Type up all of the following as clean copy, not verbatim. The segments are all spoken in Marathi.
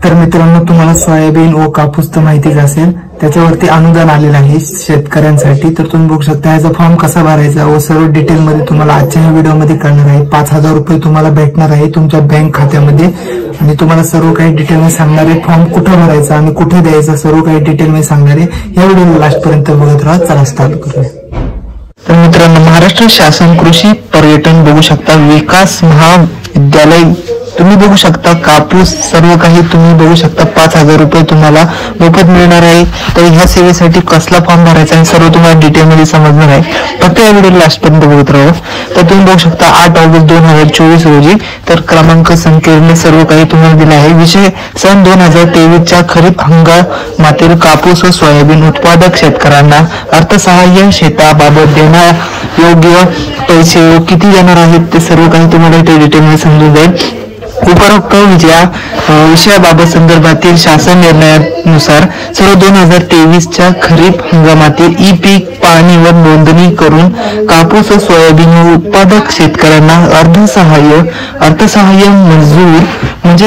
तर मित्रांनो, तुम्हाला सोयाबीन व कापूस तर माहितीच असेल, त्याच्यावरती अनुदान आलेलं आहे शेतकऱ्यांसाठी. तर तुम्ही बघू शकता याचा फॉर्म कसा भरायचा व सर्व डिटेल मध्ये तुम्हाला आजच्या व्हिडिओमध्ये कळणार आहे. 5,000 रुपये तुम्हाला भेटणार आहे तुमच्या बँक खात्यामध्ये आणि तुम्हाला सर्व काही डिटेल मध्ये सांगणार आहे. फॉर्म कुठे भरायचा आणि कुठे द्यायचा सर्व काही डिटेल मध्ये सांगणार आहे. या व्हिडिओला लास्ट पर्यंत बघत राहा. चला स्टार्ट करूया. तर मित्रांनो, महाराष्ट्र शासन कृषी पर्यटन बघू शकता विकास महाविद्यालय तुम्ही बघू शकता. कापूस सर्व काही तुम्ही बघू शकता. 5,000 रुपये तुम्हाला मोफत मिळणार आहे. तर ह्या सेवेसाठी कसला फॉर्म भरायचा आहे सर्व तुम्हाला डिटेल मध्ये समजणार आहे. फक्त या व्हिडिओ लास्ट पर्यंत बघत राहा. तर तुम्ही बघू शकता 8 ऑगस्ट 2024 रोजी तर क्रमांक संख्येने सर्व काही तुम्हाला दिला आहे. विषय सन 2023च्या खरीप हंगामातील कापूस व सोयाबीन उत्पादक शेतकऱ्यांना अर्थसहाय्य शेताबाबत देण्यात योग्य पैसे किती देणार आहेत ते सर्व काही तुम्हाला इथे डिटेल मध्ये समजून जाईल. उपरोक्त विषयाबाबत संदर्भातील शासन निर्णयानुसार सर्व 2023च्या खरीप हंगामातील ई पीक पाहणी व नोंदणी करून कापूस व सोयाबीन उत्पादक शेतकऱ्यांना अर्थसहाय्य मंजूर म्हणजे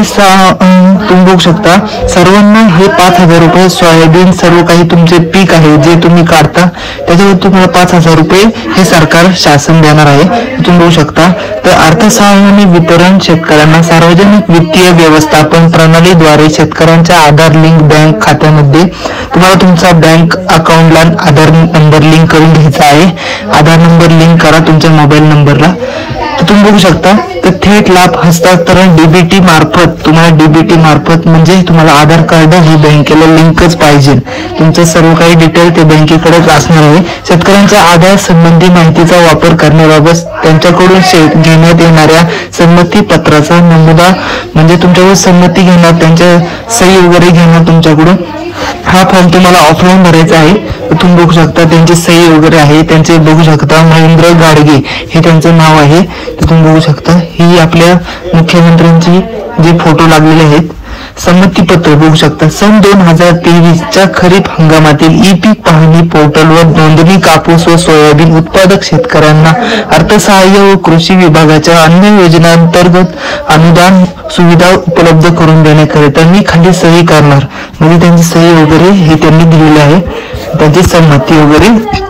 तुम्ही बघू शकता सर्वांना हे 5,000 रुपये. सोयाबीन सर्व काही तुमचे पीक आहे जे तुम्ही काढता त्याच्यावर तुम्हाला 5,000 रुपये हे सरकार शासन देणार आहे. तुम्ही बघू शकता. तर अर्थसहाय्याने वितरण शेतकऱ्यांना सार्वजनिक वित्तीय व्यवस्थापन प्रणालीद्वारे शेतकऱ्यांच्या आधार लिंक बँक खात्यामध्ये तुम्हाला तुमचा बँक अकाउंटला आधार नंबर लिंक करून घ्यायचा आहे. आधार नंबर लिंक करा तुमच्या मोबाईल नंबरला. तर तुम्ही बघू शकता. तर थेट लाभ हस्तांतरण डीबीटी मार्फत तुम्हाला डीबीटी मार्फत म्हणजे तुम्हाला आधार कार्ड हे बँकेला लिंकच पाहिजे. तुमचं सर्व काही डिटेल ते बँकेकडेच असणार आहे. शेतकऱ्यांच्या आधार संबंधी माहितीचा वापर करण्याबाबत त्यांच्याकडून घेण्यात येणाऱ्या संमती पत्राचा नमुना म्हणजे तुमच्याकडून संमती घेणार त्यांच्या सही वगैरे घेणार तुमच्याकडून. हा फॉर्म तुम्हाला ऑफलाईन भरायचा आहे. तुम्ही बघू शकता त्यांची सही वगैरे आहे. त्यांचे बघू शकता महेंद्र गाडगे हे त्यांचं नाव आहे. तर तुम्ही बघू शकता ही आपल्या मुख्यमंत्र्यांची जे फोटो लागलेले आहेत. संमतीपत्र बघू शकता. सन 2023च्या खरीप हंगामातील ई पीक पाहणी पोर्टलवर नोंदणी कापूस व सोयाबीन उत्पादक शेतकऱ्यांना अर्थसहाय्य व कृषी विभागाच्या अन्य योजनांतर्गत अनुदान सुविधा उपलब्ध करून देण्याकरिता मी खाली सही करणार म्हणजे त्यांची सही वगैरे हे त्यांनी दिलेली आहे. त्यांची संमती वगैरे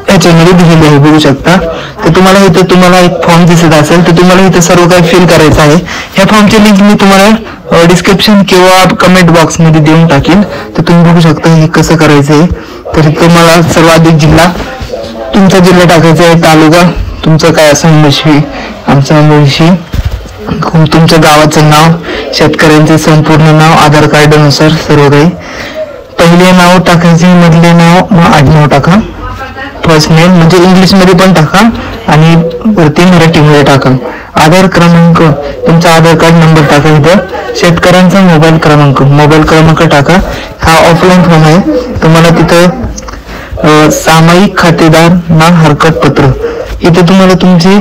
याच्यामध्ये दिलेली आहे. बघू शकता. तर तुम्हाला इथं तुम्हाला एक फॉर्म दिसत असेल तर तुम्हाला इथं सर्व काही फिल करायचं आहे. ह्या फॉर्मची लिंक मी तुम्हाला डिस्क्रिप्शन किंवा कमेंट बॉक्स मध्ये देऊन टाकेल. तर तुम्ही बघू शकता हे कसं करायचं आहे. तर तुम्हाला सर्वाधिक जिल्हा तुमचा जिल्हा टाकायचा आहे. तालुका तुमचं काय असेल मुळशी आमचा मुळशी. तुमच्या गावाचं नाव शेतकऱ्यांचे संपूर्ण नाव आधार कार्ड नुसार सर्व काही. पहिले नाव टाकायचे मधले नाव मग आडनाव टाका. फर्स्ट नेम म्हणजे इंग्लिश मध्ये पण टाका आणि वरती मराठीमध्ये टाका. आधार क्रमांक तुमचा आधार कार्ड नंबर टाका. इथं शेतकऱ्यांचा मोबाईल क्रमांक टाका. हा ऑफलाईन फॉर्म आहे. तुम्हाला तिथं सामायिक खातेदार ना हरकत पत्र इथे तुम्हाला तुमचे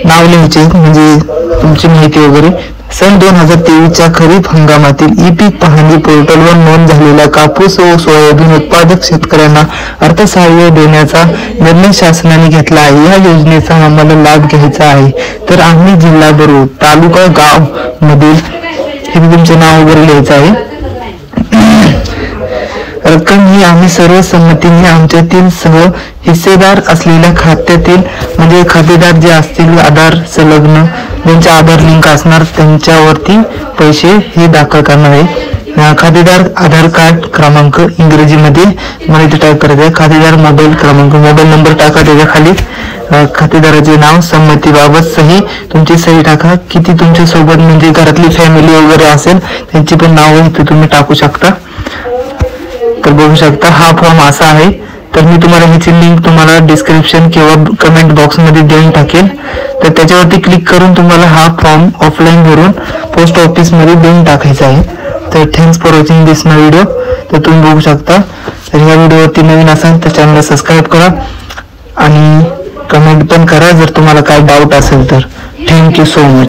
नाव लिहायचे म्हणजे तुमची माहिती वगैरे. सन 2023च्या खरीप हंगामातील ई पीक पाहणी पोर्टलवर नोंद झालेल्या कापूस व सोयाबीन उत्पादक शेतकऱ्यांना अर्थसहाय्य देण्याचा निर्णय शासनाने घेतला आहे. या योजनेचा आम्हाला लाभ घ्यायचा आहे. तर आम्ही जिल्हा बरोबर तालुका गाव मधील हे तुमचे नाव वगैरे लिहायचं आहे. रक्कम ही आम्ही सर्व संमतीने आमच्यातील सह हिस्सेदार असलेल्या खात्यातील म्हणजे खातेदार जे असतील आधार संलग्न ज्यांचे आधार लिंक असणार त्यांच्यावरती पैसे हे दाखल करणार आहे. खातेदार आधार कार्ड क्रमांक इंग्रजीमध्ये मला इथे टाईप करायचं आहे. खातेदार मोबाईल क्रमांक मोबाईल नंबर टाका. त्याच्या खाली खातेदाराचे नाव संमतीबाबत सही तुमची सही टाका. किती तुमच्या सोबत म्हणजे घरातली फॅमिली वगैरे असेल त्यांची पण नाव इथे तुम्ही टाकू शकता. तर बघू शकता हा फॉर्म असा आहे. तर मी तुम्हाला ह्याची लिंक तुम्हाला डिस्क्रिप्शन किंवा कमेंट बॉक्स मध्ये देऊन टाकेल. तर त्याच्यावरती क्लिक करून तुम्हाला हा फॉर्म ऑफलाईन भरून पोस्ट ऑफिस मध्ये देऊन टाकायचा आहे. तर thanks for watching this my video. तर तुम्ही बघू शकता. तर ह्या व्हिडिओवरती नवीन असाल तर चॅनलला सबस्क्राईब करा आणि कमेंट पण करा जर तुम्हाला काय डाऊट असेल तर. Thank you so much.